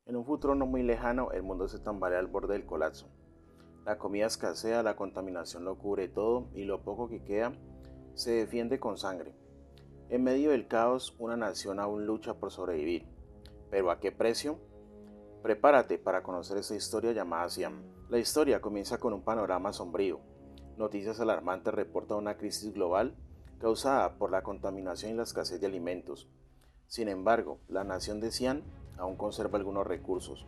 En un futuro no muy lejano, el mundo se tambalea al borde del colapso. La comida escasea, la contaminación lo cubre todo y lo poco que queda se defiende con sangre. En medio del caos, una nación aún lucha por sobrevivir. ¿Pero a qué precio? Prepárate para conocer esta historia llamada Siam. La historia comienza con un panorama sombrío. Noticias alarmantes reportan una crisis global causada por la contaminación y la escasez de alimentos. Sin embargo, la nación de Xi'an aún conserva algunos recursos,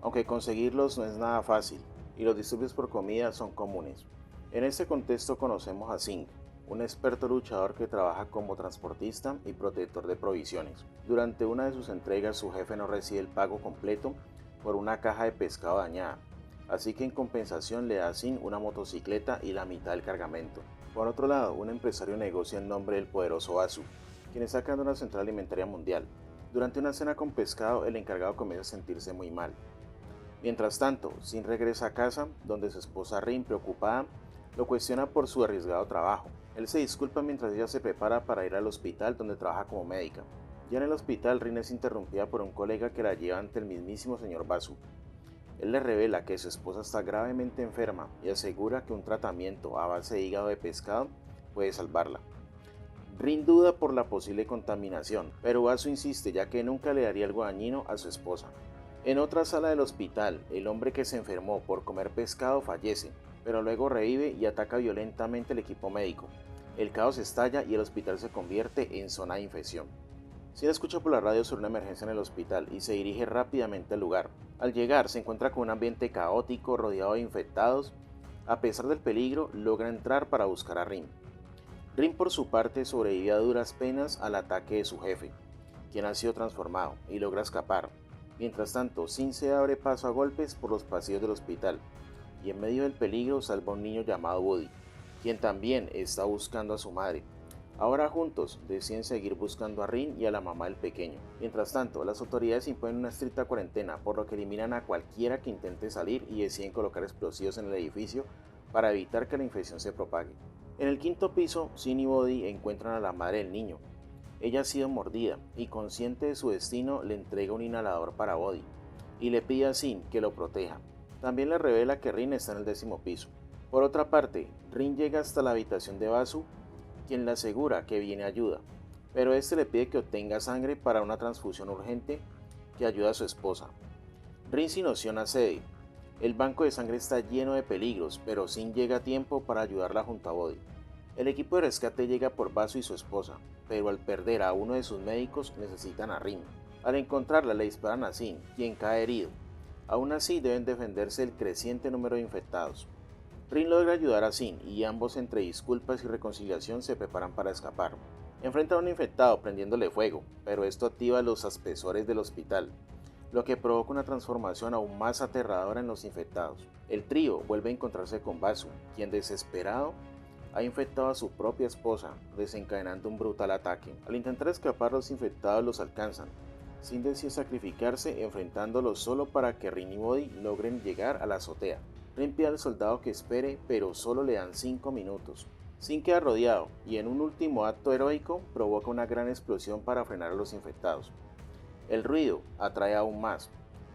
aunque conseguirlos no es nada fácil y los disturbios por comida son comunes. En este contexto conocemos a Zing, un experto luchador que trabaja como transportista y protector de provisiones. Durante una de sus entregas su jefe no recibe el pago completo por una caja de pescado dañada, así que en compensación le da a Zing una motocicleta y la mitad del cargamento. Por otro lado, un empresario negocia en nombre del poderoso Basu, quien está creando una central alimentaria mundial. Durante una cena con pescado, el encargado comienza a sentirse muy mal. Mientras tanto, Sin regresa a casa, donde su esposa Rin, preocupada, lo cuestiona por su arriesgado trabajo. Él se disculpa mientras ella se prepara para ir al hospital donde trabaja como médica. Ya en el hospital, Rin es interrumpida por un colega que la lleva ante el mismísimo señor Basu. Él le revela que su esposa está gravemente enferma y asegura que un tratamiento a base de hígado de pescado puede salvarla. Rin duda por la posible contaminación, pero Basu insiste ya que nunca le daría algo dañino a su esposa. En otra sala del hospital, el hombre que se enfermó por comer pescado fallece, pero luego revive y ataca violentamente el equipo médico. El caos estalla y el hospital se convierte en zona de infección. Sin escucha por la radio sobre una emergencia en el hospital y se dirige rápidamente al lugar. Al llegar se encuentra con un ambiente caótico rodeado de infectados. A pesar del peligro, logra entrar para buscar a Rin. Rin por su parte sobrevive a duras penas al ataque de su jefe, quien ha sido transformado, y logra escapar. Mientras tanto, Sin se abre paso a golpes por los pasillos del hospital, y en medio del peligro salva a un niño llamado Woody, quien también está buscando a su madre. Ahora juntos deciden seguir buscando a Rin y a la mamá del pequeño. Mientras tanto, las autoridades imponen una estricta cuarentena, por lo que eliminan a cualquiera que intente salir y deciden colocar explosivos en el edificio para evitar que la infección se propague. En el quinto piso, Sin y Body encuentran a la madre del niño. Ella ha sido mordida y consciente de su destino le entrega un inhalador para Body y le pide a Sin que lo proteja. También le revela que Rin está en el décimo piso. Por otra parte, Rin llega hasta la habitación de Basu, quien le asegura que viene ayuda, pero este le pide que obtenga sangre para una transfusión urgente que ayuda a su esposa. Rin sin noción accede. El banco de sangre está lleno de peligros, pero Sin llega a tiempo para ayudarla junto a Body. El equipo de rescate llega por Basu y su esposa, pero al perder a uno de sus médicos necesitan a Rin. Al encontrarla le disparan a Sin, quien cae herido. Aún así deben defenderse del creciente número de infectados. Rin logra ayudar a Sin y ambos entre disculpas y reconciliación se preparan para escapar. Enfrentan a un infectado prendiéndole fuego, pero esto activa los aspersores del hospital, lo que provoca una transformación aún más aterradora en los infectados. El trío vuelve a encontrarse con Basu, quien desesperado ha infectado a su propia esposa, desencadenando un brutal ataque. Al intentar escapar, los infectados los alcanzan. Sin decide sacrificarse, enfrentándolos solo para que Rin y Body logren llegar a la azotea. Rin pide al soldado que espere, pero solo le dan 5 minutos. Sin queda rodeado, y en un último acto heroico provoca una gran explosión para frenar a los infectados. El ruido atrae aún más,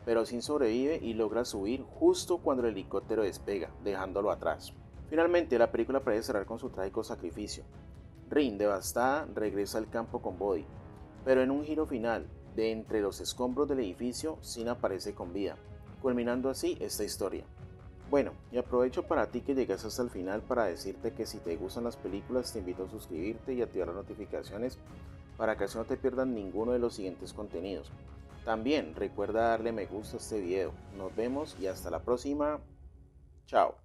pero Sin sobrevive y logra subir justo cuando el helicóptero despega, dejándolo atrás. Finalmente, la película parece cerrar con su trágico sacrificio. Rin, devastada, regresa al campo con Body, pero en un giro final, de entre los escombros del edificio, Sin aparece con vida, culminando así esta historia. Bueno, y aprovecho para ti que llegas hasta el final para decirte que si te gustan las películas te invito a suscribirte y activar las notificaciones para que así no te pierdas ninguno de los siguientes contenidos. También recuerda darle me gusta a este video. Nos vemos y hasta la próxima. Chao.